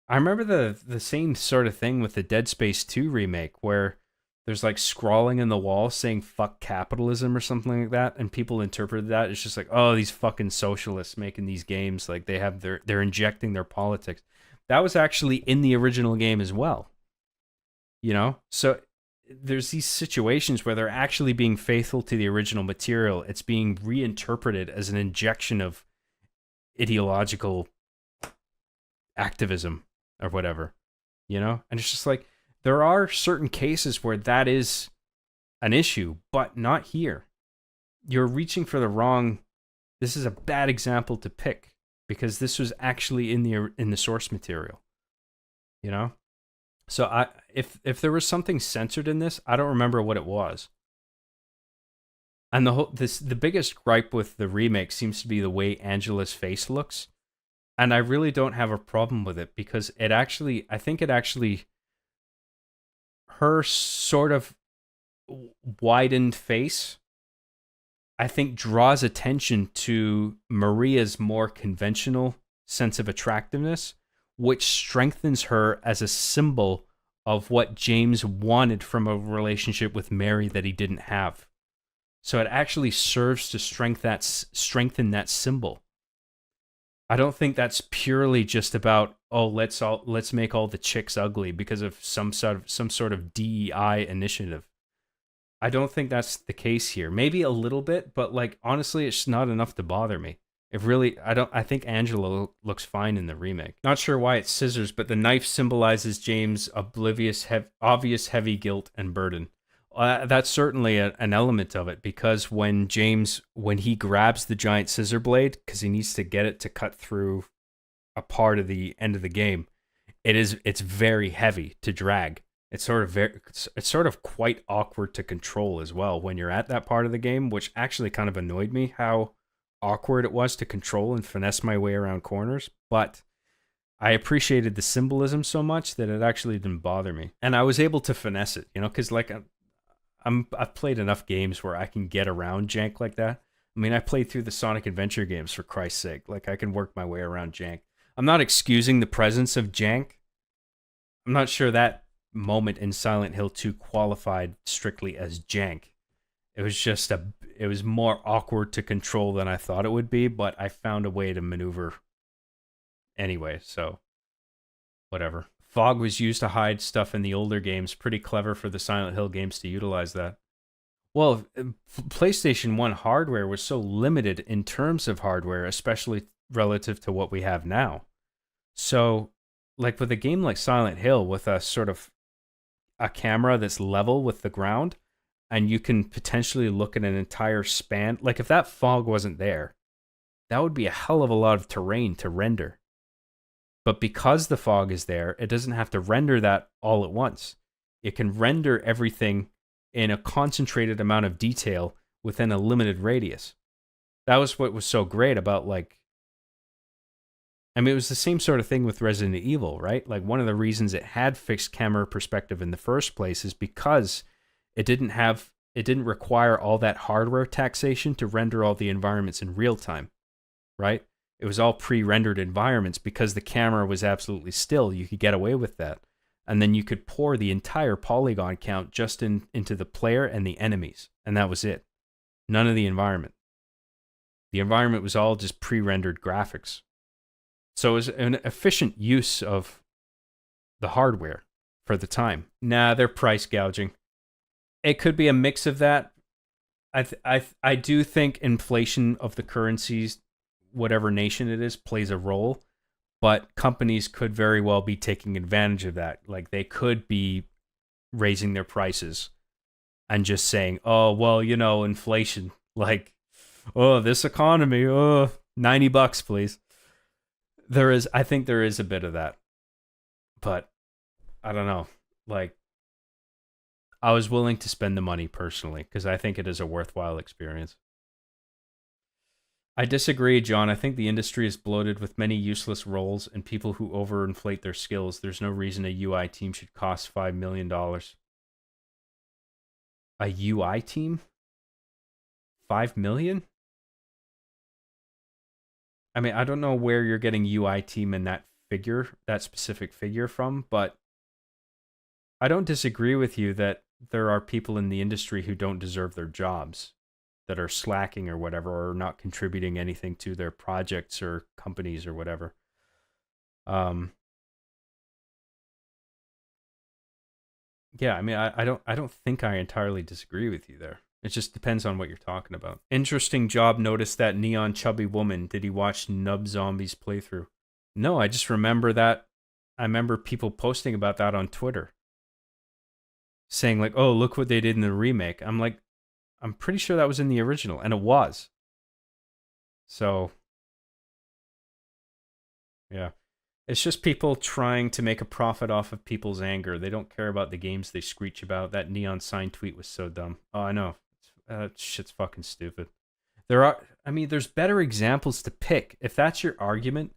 I remember the same sort of thing with the Dead Space 2 remake where there's like scrawling in the wall saying fuck capitalism or something like that, and people interpreted that as just like, oh, these fucking socialists making these games, like they're injecting their politics. That was actually in the original game as well. You know? So there's these situations where they're actually being faithful to the original material. It's being reinterpreted as an injection of ideological activism or whatever. You know? And it's just like there are certain cases where that is an issue, but not here. You're reaching for the wrong. This is a bad example to pick because this was actually in the source material. You know? So if there was something censored in this, I don't remember what it was. And the biggest gripe with the remake seems to be the way Angela's face looks. And I really don't have a problem with it because I think it actually her sort of widened face, I think, draws attention to Maria's more conventional sense of attractiveness, which strengthens her as a symbol of what James wanted from a relationship with Mary that he didn't have. So it actually serves to strengthen that symbol. I don't think that's purely just about, oh, let's make all the chicks ugly because of some sort of DEI initiative. I don't think that's the case here. Maybe a little bit, but like honestly, it's not enough to bother me. I think Angela looks fine in the remake. Not sure why it's scissors, but the knife symbolizes James' obvious heavy guilt and burden. That's certainly an element of it because when he grabs the giant scissor blade because he needs to get it to cut through a part of the end of the game, it's very heavy to drag. It's sort of quite awkward to control as well when you're at that part of the game, which actually kind of annoyed me how awkward it was to control and finesse my way around corners. But I appreciated the symbolism so much that it actually didn't bother me, and I was able to finesse it, you know, because like I've played enough games where I can get around jank like that. I mean, I played through the Sonic Adventure games for Christ's sake. Like I can work my way around jank. I'm not excusing the presence of jank. I'm not sure that moment in Silent Hill 2 qualified strictly as jank. It was just it was more awkward to control than I thought it would be, but I found a way to maneuver anyway, so whatever. Fog was used to hide stuff in the older games. Pretty clever for the Silent Hill games to utilize that. Well, PlayStation 1 hardware was so limited in terms of hardware, especially relative to what we have now. So, like with a game like Silent Hill, with a sort of a camera that's level with the ground, and you can potentially look at an entire span. Like if that fog wasn't there, that would be a hell of a lot of terrain to render. But because the fog is there, it doesn't have to render that all at once. It can render everything in a concentrated amount of detail within a limited radius. That was what was so great about, like, I mean, it was the same sort of thing with Resident Evil, right? Like, one of the reasons it had fixed camera perspective in the first place is because it didn't require all that hardware taxation to render all the environments in real time, right? It was all pre-rendered environments because the camera was absolutely still. You could get away with that. And then you could pour the entire polygon count just into the player and the enemies. And that was it. None of the environment. The environment was all just pre-rendered graphics. So it was an efficient use of the hardware for the time. Nah, they're price gouging. It could be a mix of that. I do think inflation of the currencies, whatever nation it is, plays a role. But companies could very well be taking advantage of that. Like, they could be raising their prices and just saying, oh, well, you know, inflation. Like, oh, this economy, oh, $90, please. I think there is a bit of that. But I don't know. Like, I was willing to spend the money personally because I think it is a worthwhile experience. I disagree, John. I think the industry is bloated with many useless roles and people who overinflate their skills. There's no reason a UI team should cost $5 million. A UI team? 5 million? I mean, I don't know where you're getting UI team in that figure, that specific figure from, but I don't disagree with you that there are people in the industry who don't deserve their jobs, that are slacking or whatever, or not contributing anything to their projects or companies or whatever. Yeah, I mean, I don't think I entirely disagree with you there. It just depends on what you're talking about. Interesting job. Noticed that neon chubby woman. Did he watch Nub Zombies playthrough? No, I just remember that. I remember people posting about that on Twitter, saying like, "Oh, look what they did in the remake." I'm like, I'm pretty sure that was in the original, and it was. So, yeah. It's just people trying to make a profit off of people's anger. They don't care about the games they screech about. That neon sign tweet was so dumb. Oh, I know. Shit's fucking stupid. There's better examples to pick. If that's your argument,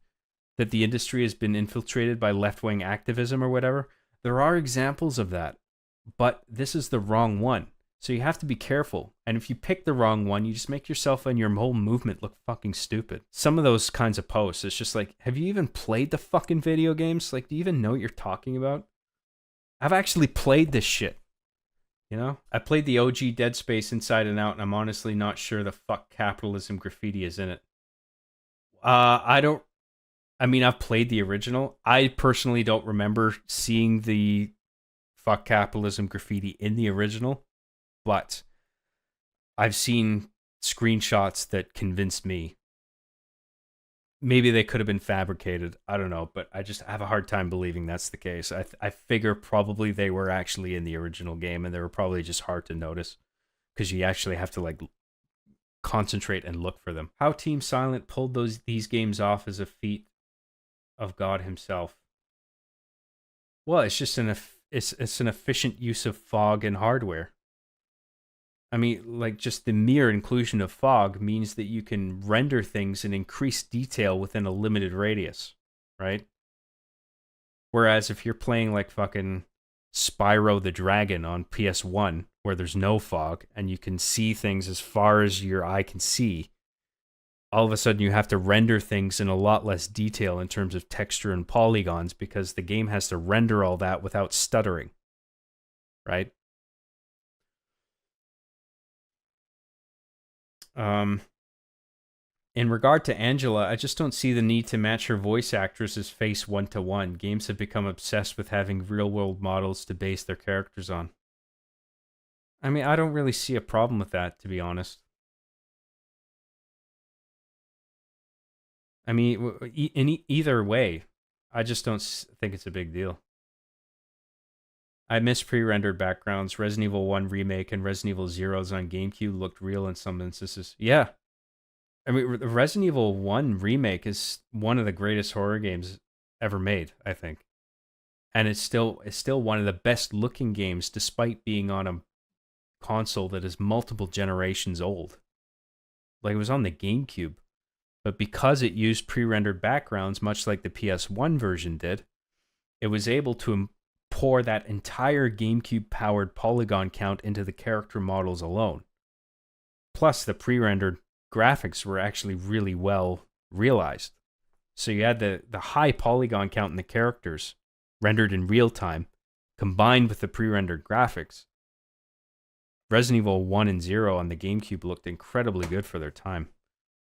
that the industry has been infiltrated by left-wing activism or whatever, there are examples of that. But this is the wrong one. So you have to be careful. And if you pick the wrong one, you just make yourself and your whole movement look fucking stupid. Some of those kinds of posts, it's just like, have you even played the fucking video games? Like, do you even know what you're talking about? I've actually played this shit. You know? I played the OG Dead Space inside and out, and I'm honestly not sure the fuck capitalism graffiti is in it. I've played the original. I personally don't remember seeing the fuck capitalism graffiti in the original. But I've seen screenshots that convinced me. Maybe they could have been fabricated. I don't know, but I just have a hard time believing that's the case. I figure probably they were actually in the original game, and they were probably just hard to notice because you actually have to like concentrate and look for them. How Team Silent pulled these games off is a feat of God himself. Well, it's just it's an efficient use of fog and hardware. I mean, like, just the mere inclusion of fog means that you can render things in increased detail within a limited radius, right? Whereas if you're playing like fucking Spyro the Dragon on PS1, where there's no fog and you can see things as far as your eye can see, all of a sudden you have to render things in a lot less detail in terms of texture and polygons because the game has to render all that without stuttering, right? Um, in regard to Angela, I just don't see the need to match her voice actress's face one to one. Games have become obsessed with having real world models to base their characters on. I mean, I don't really see a problem with that, to be honest. I mean, in either way, I just don't think it's a big deal. I miss pre-rendered backgrounds. Resident Evil 1 remake and Resident Evil Zeros on GameCube looked real in some instances. Yeah, I mean, the Resident Evil 1 remake is one of the greatest horror games ever made, I think. And it's still one of the best looking games despite being on a console that is multiple generations old. Like it was on the GameCube, but because it used pre-rendered backgrounds much like the PS1 version did, it was able to pour that entire GameCube powered polygon count into the character models alone. Plus the pre-rendered graphics were actually really well realized. So you had the high polygon count in the characters rendered in real time combined with the pre-rendered graphics. Resident Evil 1 and 0 on the GameCube looked incredibly good for their time.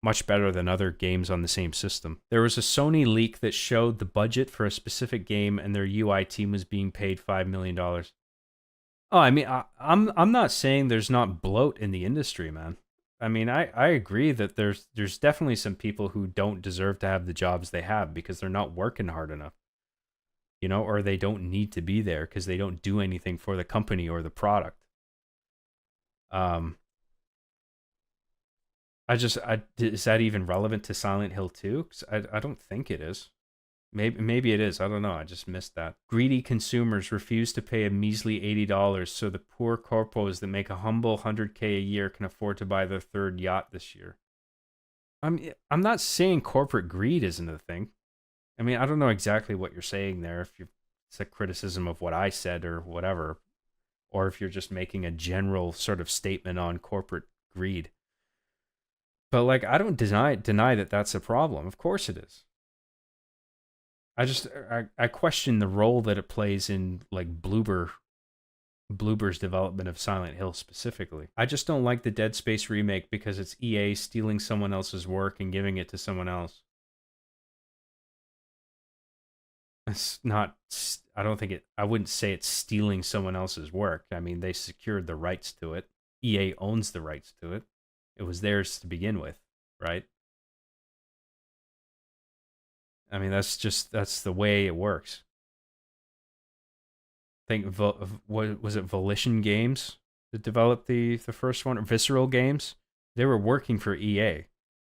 Much better than other games on the same system. There was a Sony leak that showed the budget for a specific game and their UI team was being paid $5 million. Oh, I mean, I'm not saying there's not bloat in the industry, man. I mean, I agree that there's definitely some people who don't deserve to have the jobs they have because they're not working hard enough. You know, or they don't need to be there because they don't do anything for the company or the product. Um, is that even relevant to Silent Hill 2? 'Cause I don't think it is. Maybe it is. I don't know. I just missed that. Greedy consumers refuse to pay a measly $80 so the poor corpos that make a humble 100K a year can afford to buy their third yacht this year. I'm not saying corporate greed isn't a thing. I mean, I don't know exactly what you're saying there. If it's a criticism of what I said or whatever, or if you're just making a general sort of statement on corporate greed. But like, I don't deny that that's a problem. Of course it is. I question the role that it plays in like Bloober's development of Silent Hill specifically. I just don't like the Dead Space remake because it's EA stealing someone else's work and giving it to someone else. It's not. I don't think it. I wouldn't say it's stealing someone else's work. I mean, they secured the rights to it. EA owns the rights to it. It was theirs to begin with, right? I mean, that's the way it works. I think what was it? Volition Games that developed the first one, or Visceral Games. They were working for EA,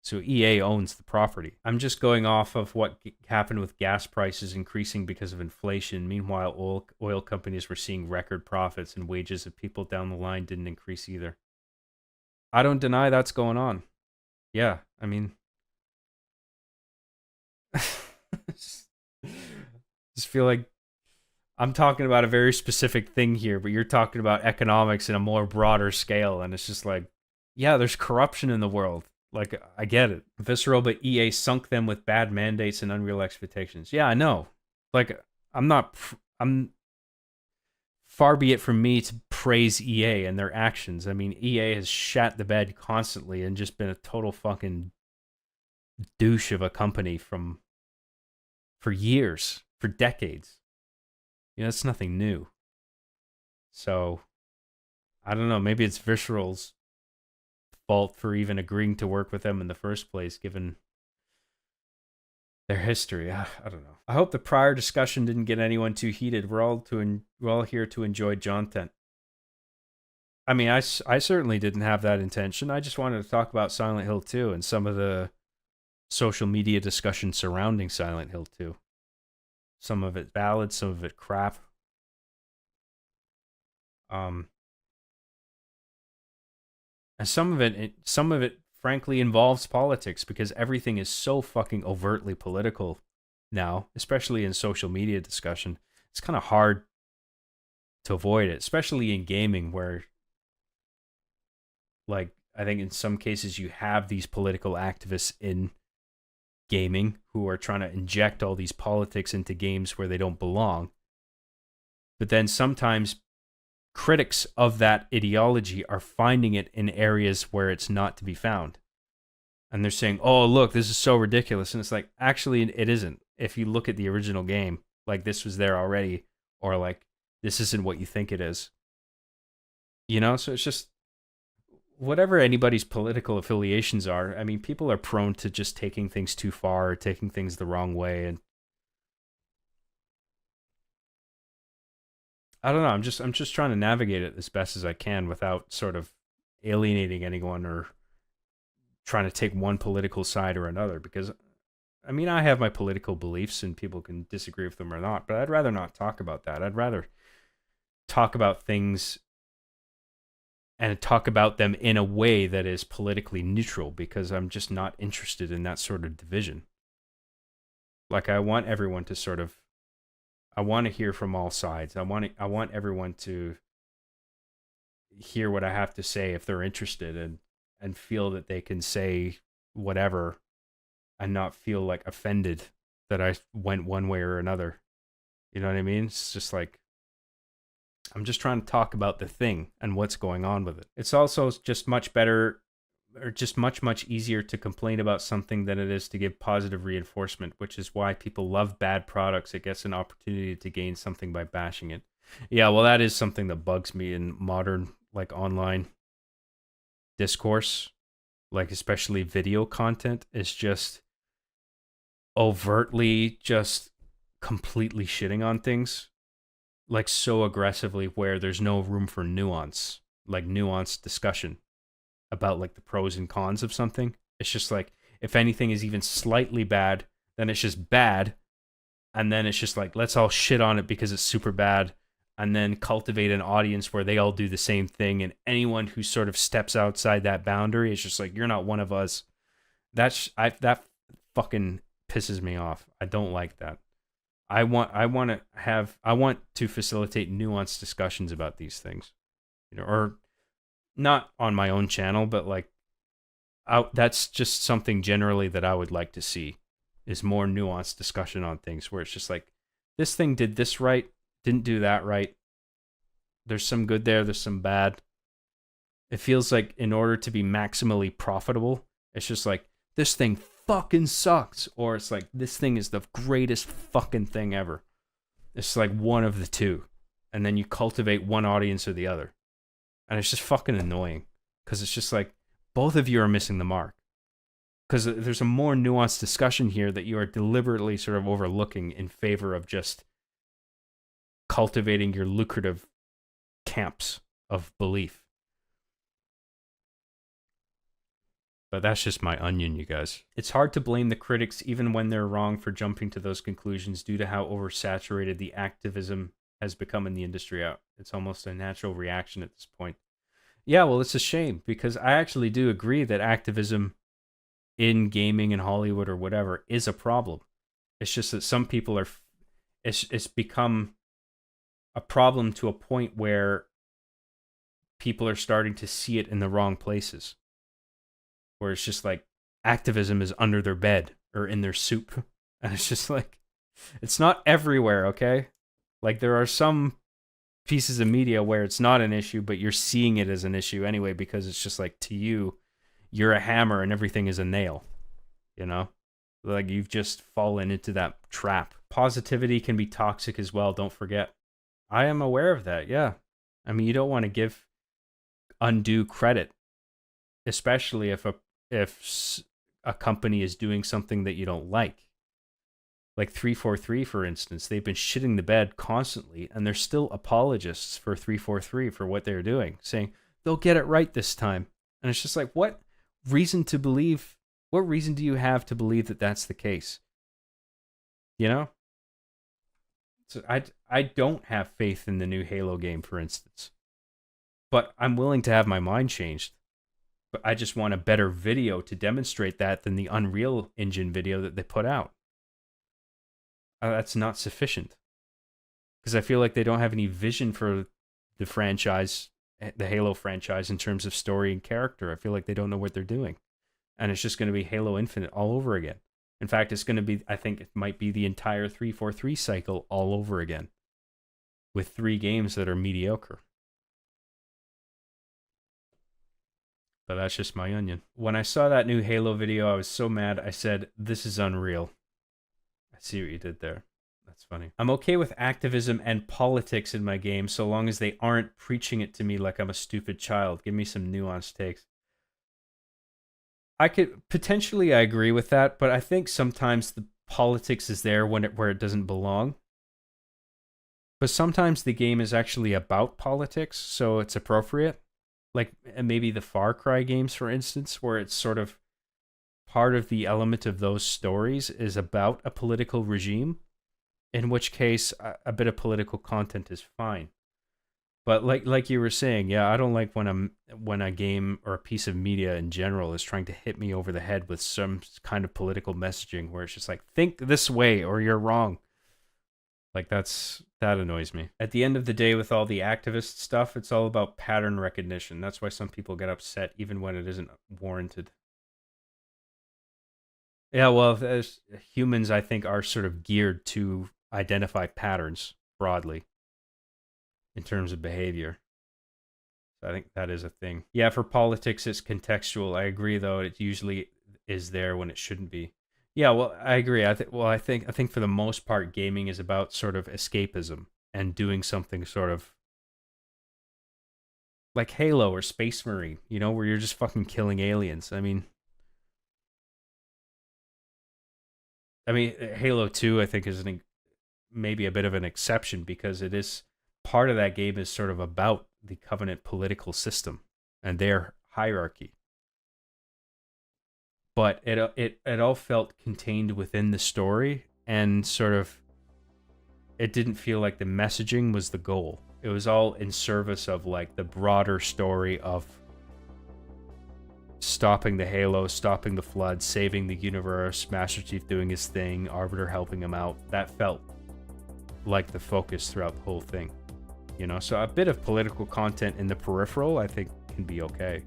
so EA owns the property. I'm just going off of what happened with gas prices increasing because of inflation. Meanwhile, oil companies were seeing record profits, and wages of people down the line didn't increase either. I don't deny that's going on. Yeah, I mean, just feel like I'm talking about a very specific thing here, but you're talking about economics in a more broader scale, and it's just like, yeah, there's corruption in the world. Like, I get it. Visceral, but EA sunk them with bad mandates and unreal expectations. Yeah, I know. Like, I'm far be it from me to praise EA and their actions. I mean, EA has shat the bed constantly and just been a total fucking douche of a company for years, for decades. You know, it's nothing new. So, I don't know. Maybe it's Visceral's fault for even agreeing to work with them in the first place, given their history. I don't know. I hope the prior discussion didn't get anyone too heated. We're all here to enjoy content. I mean, I certainly didn't have that intention. I just wanted to talk about Silent Hill 2 and some of the social media discussion surrounding Silent Hill 2. Some of it valid, some of it crap. And some of it frankly involves politics because everything is so fucking overtly political now, especially in social media discussion. It's kind of hard to avoid it, especially in gaming where, like, I think in some cases you have these political activists in gaming who are trying to inject all these politics into games where they don't belong. But then sometimes critics of that ideology are finding it in areas where it's not to be found. And they're saying, "Oh, look, this is so ridiculous." And it's like, actually, it isn't. If you look at the original game, like this was there already, or like this isn't what you think it is. You know, so it's just whatever anybody's political affiliations are. I mean, people are prone to just taking things too far, or taking things the wrong way, and I don't know. I'm just trying to navigate it as best as I can without sort of alienating anyone or trying to take one political side or another, because I mean, I have my political beliefs and people can disagree with them or not, but I'd rather not talk about that. I'd rather talk about things and talk about them in a way that is politically neutral, because I'm just not interested in that sort of division. Like, I want everyone to sort of, I want to hear from all sides. I want everyone to hear what I have to say if they're interested, and feel that they can say whatever and not feel like offended that I went one way or another. You know what I mean? It's just like, I'm just trying to talk about the thing and what's going on with it. It's also just much better, or just much easier to complain about something than it is to give positive reinforcement, which is why people love bad products. It gets an opportunity to gain something by bashing it. Yeah, well, that is something that bugs me in modern, like, online discourse, like especially video content, is just overtly just completely shitting on things, like so aggressively, where there's no room for nuance, like nuanced discussion about like the pros and cons of something. It's just like, if anything is even slightly bad, then it's just bad, and then it's just like, let's all shit on it because it's super bad, and then cultivate an audience where they all do the same thing, and anyone who sort of steps outside that boundary is just like, you're not one of us. That fucking pisses me off. I don't like that. I want to facilitate nuanced discussions about these things, you know, or not on my own channel, but like, that's just something generally that I would like to see, is more nuanced discussion on things, where it's just like, this thing did this right, didn't do that right. There's some good there, there's some bad. It feels like in order to be maximally profitable, it's just like, this thing fucking sucks, or it's like, this thing is the greatest fucking thing ever. It's like one of the two, and then you cultivate one audience or the other, and it's just fucking annoying, because it's just like, both of you are missing the mark, because there's a more nuanced discussion here that you are deliberately sort of overlooking in favor of just cultivating your lucrative camps of belief. But that's just my onion, you guys. It's hard to blame the critics even when they're wrong for jumping to those conclusions due to how oversaturated the activism has become in the industry. It's almost a natural reaction at this point. Yeah, well, it's a shame, because I actually do agree that activism in gaming and Hollywood or whatever is a problem. It's just that some people are, it's become a problem to a point where people are starting to see it in the wrong places, where it's just like, activism is under their bed or in their soup. And it's just like, it's not everywhere, okay? Like, there are some pieces of media where it's not an issue, but you're seeing it as an issue anyway, because it's just like, to you, you're a hammer and everything is a nail, you know? Like, you've just fallen into that trap. Positivity can be toxic as well, don't forget. I am aware of that, yeah. I mean, you don't want to give undue credit, especially if a company is doing something that you don't like. Like 343, for instance, they've been shitting the bed constantly, and they're still apologists for 343 for what they're doing, saying they'll get it right this time. And it's just like, what reason do you have to believe that that's the case? You know? So I don't have faith in the new Halo game, for instance. But I'm willing to have my mind changed. But I just want a better video to demonstrate that than the Unreal Engine video that they put out. That's not sufficient, because I feel like they don't have any vision for the franchise, the Halo franchise, in terms of story and character. I feel like they don't know what they're doing, and it's just going to be Halo Infinite all over again. In fact, it's going to be, I think it might be the entire 343 cycle all over again, with 3 games that are mediocre. But that's just my onion. When I saw that new Halo video, I was so mad. I said, this is unreal. I see what you did there. That's funny. I'm okay with activism and politics in my game so long as they aren't preaching it to me like I'm a stupid child. Give me some nuanced takes. I agree with that, but I think sometimes the politics is there where it doesn't belong. But sometimes the game is actually about politics, so it's appropriate. Like maybe the Far Cry games, for instance, where it's sort of part of the element of those stories is about a political regime, in which case a bit of political content is fine. But like you were saying, yeah, I don't like when a game or a piece of media in general is trying to hit me over the head with some kind of political messaging where it's just like, think this way or you're wrong. Like that annoys me. At the end of the day, with all the activist stuff, it's all about pattern recognition. That's why some people get upset even when it isn't warranted. Yeah, well, as humans, I think, are sort of geared to identify patterns broadly in terms of behavior. So I think that is a thing. Yeah, for politics, it's contextual. I agree, though. It usually is there when it shouldn't be. Yeah, well, I agree. I think for the most part, gaming is about sort of escapism and doing something sort of like Halo or Space Marine, where you're just fucking killing aliens. I mean, Halo 2, I think, is maybe a bit of an exception because it is part of that game is sort of about the Covenant political system and their hierarchy. But it all felt contained within the story, and sort of it didn't feel like the messaging was the goal. It was all in service of like the broader story of stopping the Halo, stopping the Flood, saving the universe, Master Chief doing his thing, Arbiter helping him out. That felt like the focus throughout the whole thing. So a bit of political content in the peripheral, I think, can be okay.